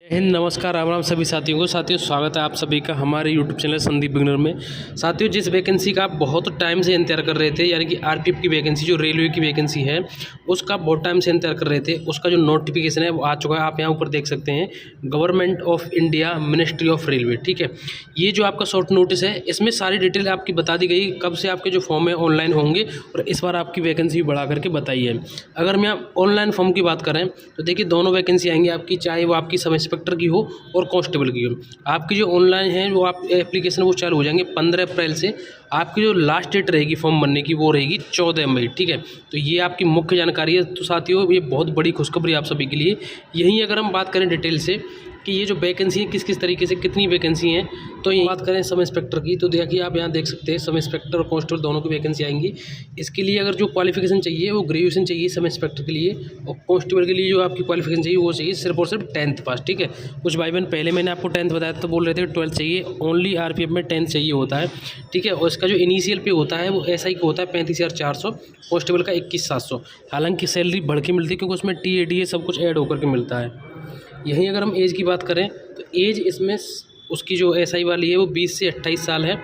हिंद, नमस्कार, राम राम सभी साथियों को। साथियों, स्वागत है आप सभी का हमारे यूट्यूब चैनल संदीप बिगनर में। साथियों, जिस वैकेंसी का आप बहुत टाइम से इंतजार कर रहे थे, यानी कि आरपीएफ की वैकेंसी, जो रेलवे की वैकेंसी है, उसका बहुत टाइम से इंतजार कर रहे थे, उसका जो नोटिफिकेशन है वो आ चुका है। आप यहाँ ऊपर देख सकते हैं, government of India, ministry of railway. ठीक है, ये जो आपका शॉर्ट नोटिस है, इसमें सारी डिटेल आपकी बता दी गई, कब से आपके जो फॉर्म है ऑनलाइन होंगे, और इस बार आपकी वैकेंसी बढ़ा करके बताई है। अगर मैं ऑनलाइन फॉर्म की बात करें तो देखिए, दोनों वैकेंसी आएंगी आपकी, चाहे वो आपकी सब इंस्पेक्टर की हो और कांस्टेबल की हो। आपकी जो ऑनलाइन है वो आप एप्लीकेशन वो चालू हो जाएंगे 15 अप्रैल से। आपकी जो लास्ट डेट रहेगी फॉर्म भरने की वो रहेगी 14 मई। ठीक है, तो ये आपकी मुख्य जानकारी है। तो साथियों, ये बहुत बड़ी खुशखबरी आप सभी के लिए। यहीं अगर हम बात करें डिटेल से कि ये जो वैकेंसी है किस किस तरीके से, कितनी वैकेंसी हैं, तो ये बात करें सब इंस्पेक्टर की, तो देखिए आप यहाँ देख सकते हैं सब इंस्पेक्टर और कांस्टेबल दोनों की वैकेंसी आएंगी। इसके लिए अगर जो क्वालिफिकेशन चाहिए वो ग्रेजुएशन चाहिए सब इंस्पेक्टर के लिए, और कांस्टेबल के लिए जो आपकी क्वालिफिकेशन चाहिए वो चाहिए सिर्फ और सिर्फ 10th पास। ठीक है, कुछ भाई बहन पहले मैंने आपको 10th बताया तो बोल रहे थे 12th चाहिए, ओनली आरपीएफ में 10th चाहिए होता है। ठीक है, और इसका जो इनिशियल पे होता है वो एसआई का होता है 35,400, कांस्टेबल का 21,700। हालांकि सैलरी बढ़ के मिलती है क्योंकि उसमें टीएडीए सब कुछ ऐड होकर के मिलता है। यहीं अगर हम एज की बात करें तो एज इसमें उसकी जो एसआई वाली है वो 20 से 28 साल है,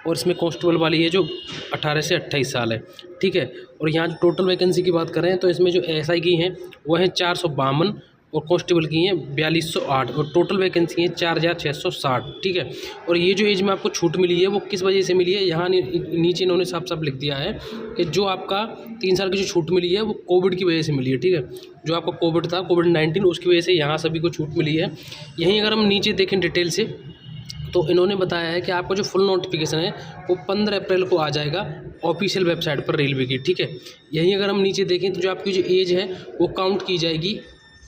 और इसमें कांस्टेबल वाली है जो 18 से 28 साल है। ठीक है, और यहाँ जो टोटल वैकेंसी की बात करें तो इसमें जो एसआई की हैं वो हैं 452, और कांस्टेबल की हैं 4208, और टोटल वैकेंसी हैं 4660। ठीक है, और ये जो एज में आपको छूट मिली है वो किस वजह से मिली है, यहाँ नीचे इन्होंने साफ साफ लिख दिया है कि जो आपका 3 साल की जो छूट मिली है वो कोविड की वजह से मिली है। ठीक है, जो आपका कोविड था, कोविड-19, उसकी वजह से यहाँ सभी को छूट मिली है। यहीं अगर हम नीचे देखें डिटेल से तो इन्होंने बताया है कि आपका जो फुल नोटिफिकेशन है वो 15 अप्रैल को आ जाएगा ऑफिशियल वेबसाइट पर रेलवे की। ठीक है, यहीं अगर हम नीचे देखें तो जो आपकी जो एज है वो काउंट की जाएगी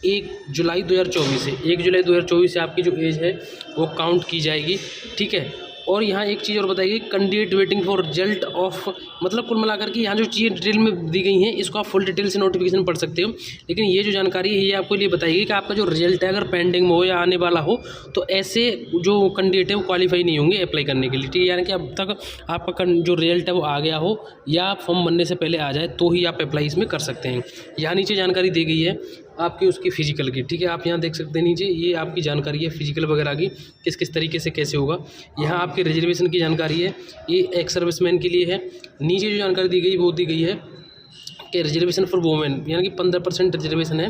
1 जुलाई 2024 से। 1 जुलाई 2024 से आपकी जो एज है वो काउंट की जाएगी। ठीक है, और यहाँ एक चीज़ और बताइए, candidate waiting for result of, मतलब कुल मिलाकर के यहाँ जो चीज़ें डिटेल में दी गई हैं इसको आप फुल डिटेल से नोटिफिकेशन पढ़ सकते हो। लेकिन ये जो जानकारी है ये आपको लिए बताइए कि आपका जो रिजल्ट है अगर पेंडिंग में हो या आने वाला हो तो ऐसे जो कैंडिडेट है वो क्वालिफाई नहीं होंगे अप्लाई करने के लिए। ठीक है, यानी कि अब तक आपका जो रिजल्ट है वो आ गया हो या फॉर्म बनने से पहले आ जाए तो ही आप अप्लाई इसमें कर सकते हैं। यहाँ नीचे जानकारी दी गई है आपकी उसकी फ़िजिकल की। ठीक है, आप यहाँ देख सकते हैं नीचे, ये आपकी जानकारी है फिजिकल वगैरह की, किस किस तरीके से कैसे होगा। यहाँ आपके रिजर्वेशन की जानकारी है, ये एक्स सर्विसमैन के लिए है। नीचे जो जानकारी दी गई वो दी गई है कि रिजर्वेशन फॉर वोमेन, यानी कि 15% रिजर्वेशन है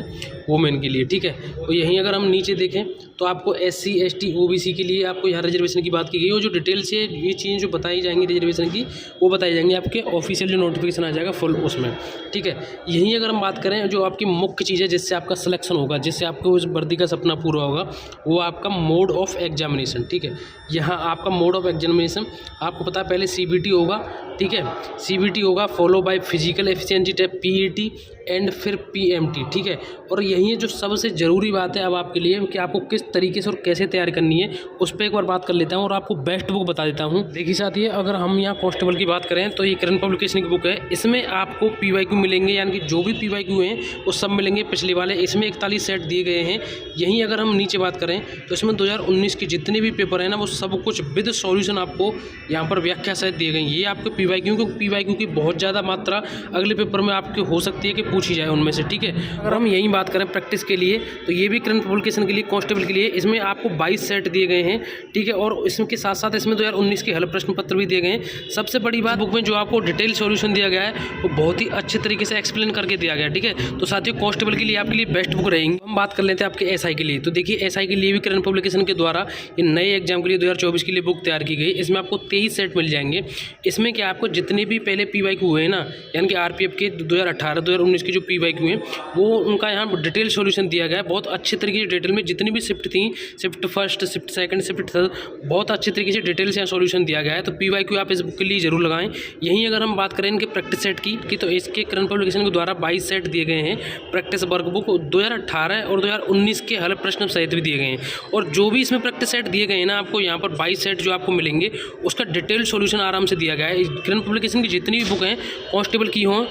वोमेन के लिए। ठीक है, तो यहीं अगर हम नीचे देखें तो आपको SC ST OBC के लिए आपको यहाँ रिजर्वेशन की बात की गई, और जो डिटेल से ये चीज़ें जो बताई जाएंगी रिजर्वेशन की वो बताई जाएंगी आपके ऑफिशियल जो नोटिफिकेशन आ जाएगा फुल उसमें। ठीक है, यहीं अगर हम बात करें जो आपकी मुख्य चीज़ है जिससे आपका सिलेक्शन होगा, जिससे आपको उस वर्दी का सपना पूरा होगा, वो आपका मोड ऑफ एग्जामिनेशन। ठीक है, यहाँ आपका मोड ऑफ एग्जामिनेशन आपको पता है पहले CBT होगा। ठीक है, CBT होगा follow by physical efficiency test PET and फिर PMT। ठीक है, और यही जो सबसे ज़रूरी बात है अब आपके लिए कि आपको किस तरीके से और कैसे तैयार करनी है, उस पर एक बार बात कर लेता हूँ और आपको बेस्ट बुक बता देता हूँ। देखिए साथी, अगर हम यहाँ कांस्टेबल की बात करें तो ये करंट पब्लिकेशन की बुक है। इसमें आपको PYQ मिलेंगे, यानी कि जो भी PYQ हैं वो सब मिलेंगे पिछले वाले। इसमें 41 सेट दिए गए हैं। यहीं अगर हम नीचे बात करें तो इसमें 2019 के जितने भी पेपर हैं ना वो सब कुछ विद सॉल्यूशन आपको यहाँ पर व्याख्या सहित दिए गए। ये आपके PYQ, क्योंकि PYQ की बहुत ज़्यादा मात्रा अगले पेपर में आपके हो सकती है कि पूछी जाए उनमें से। ठीक है, अगर हम यहीं बात करें प्रैक्टिस के लिए तो ये भी करंट पब्लिकेशन के लिए, कांस्टेबल के लिए इसमें आपको 22 सेट दिए गए हैं। ठीक है, और इसके साथ साथ इसमें 2019 के हल प्रश्न पत्र भी दिए गए हैं। सबसे बड़ी बात, बुक में जो आपको डिटेल सॉल्यूशन दिया गया है वो बहुत ही अच्छे तरीके से एक्सप्लेन करके दिया गया है। ठीक है, तो साथियों कांस्टेबल के लिए आपके लिए बेस्ट बुक रहेंगी। हम बात कर लेते हैं आपके SI के लिए। तो देखिए SI के लिए भी करंट पब्लिकेशन के द्वारा ये नए एग्जाम के लिए 2024 के लिए बुक तैयार की गई। इसमें आपको 23 सेट मिल जाएंगे। इसमें क्या आपको जितने भी पहले PYQ हुए हैं ना, यानी कि RPF के 2018 2019 के जो PYQ हैं वो उनका यहाँ डिटेल सॉल्यूशन दिया गया है बहुत अच्छे तरीके से। डिटेल में जितनी भी शिफ्ट थी, shift first, shift second, shift third, बहुत अच्छे तरीके से डिटेल से यहाँ सॉल्यूशन दिया गया है। तो PYQ आप इस बुक के लिए जरूर लगाएं। यहीं अगर हम बात करें इनके प्रैक्टिस सेट की तो इसके करंट पब्लिकेशन के द्वारा 22 सेट दिए गए हैं। प्रैक्टिस वर्कबुक 2018 और 2019 के हल प्रश्न सहित भी दिए गए हैं, और जो भी इसमें प्रैक्टिस सेट दिए गए हैं ना आपको यहाँ पर 22 सेट जो आपको मिलेंगे उसका डिटेल सॉल्यूशन आराम से दिया गया है। करंट पब्लिकेशन की जितनी भी बुक हैं कांस्टेबल की हों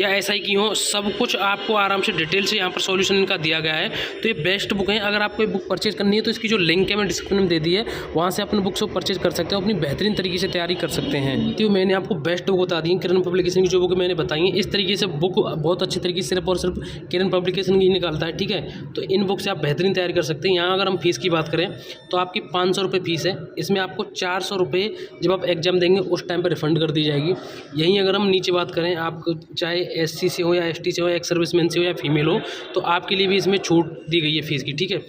या SI की हो, सब कुछ आपको आराम से डिटेल से यहाँ पर सॉल्यूशन इनका दिया गया है। तो ये बेस्ट बुक है। अगर आपको ये बुक परचेज करनी है तो इसकी जो लिंक है मैं डिस्क्रिप्शन में दे दी है, वहाँ से अपने बुक्स को परचेज कर सकते हो, अपनी बेहतरीन तरीके से तैयारी कर सकते हैं। तो मैंने आपको बेस्ट बुक बता दी है, किरण पब्लिकेशन की जो बुक मैंने बताई है। इस तरीके से बुक बहुत अच्छी तरीके से सिर्फ और सिर्फ किरण पब्लिकेशन की निकालता है, ठीक है। तो इन बुक से आप बेहतरीन तैयारी कर सकते हैं। यहाँ अगर हम फीस की बात करें तो आपकी 500 रुपये फीस है। इसमें आपको 400 रुपये जब आप एग्जाम देंगे उस टाइम पर रिफंड कर दी जाएगी। यहीं अगर हम नीचे बात करें, आप चाहे SC से हो या ST से हो या एक्स सर्विसमैन से हो या फीमेल हो, तो आपके लिए भी इसमें छूट दी गई है फीस की, ठीक है।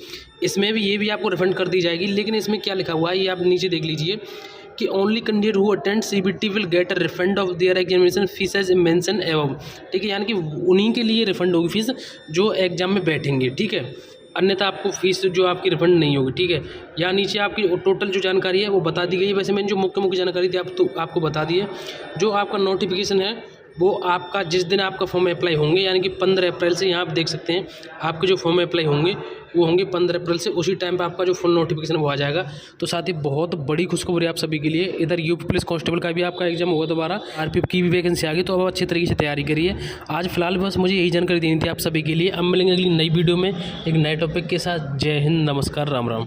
इसमें भी ये भी आपको रिफंड कर दी जाएगी। लेकिन इसमें क्या लिखा हुआ है ये आप नीचे देख लीजिए कि only candidate who attend CBT will get a refund of their examination fees as mention above, ठीक है। यानी कि उन्हीं के लिए रिफंड होगी फीस जो एग्जाम में बैठेंगे, ठीक है। अन्यथा आपको फीस जो आपकी रिफंड नहीं होगी, ठीक है। या नीचे आपकी टोटल जो जानकारी है वो बता दी गई है। वैसे मैंने जो मुख्य जानकारी थी आपको बता दी है। जो आपका नोटिफिकेशन है वो आपका जिस दिन आपका फॉर्म अप्लाई होंगे, यानी कि 15 अप्रैल से, यहाँ आप देख सकते हैं आपके जो फॉर्म अप्लाई होंगे वो होंगे 15 अप्रैल से। उसी टाइम पे आपका जो फुल नोटिफिकेशन वो आ जाएगा। तो साथ ही बहुत बड़ी खुशखबरी आप सभी के लिए, इधर यूपी पुलिस कांस्टेबल का भी आपका एग्जाम होगा दोबारा, RPF की भी वैकेंसी आ गई। तो अब अच्छी तरीके से तैयारी करिए। आज फिलहाल बस मुझे यही जानकारी देनी थी आप सभी के लिए। अब मिलेंगे अगली नई वीडियो में एक नए टॉपिक के साथ। जय हिंद, नमस्कार, राम राम।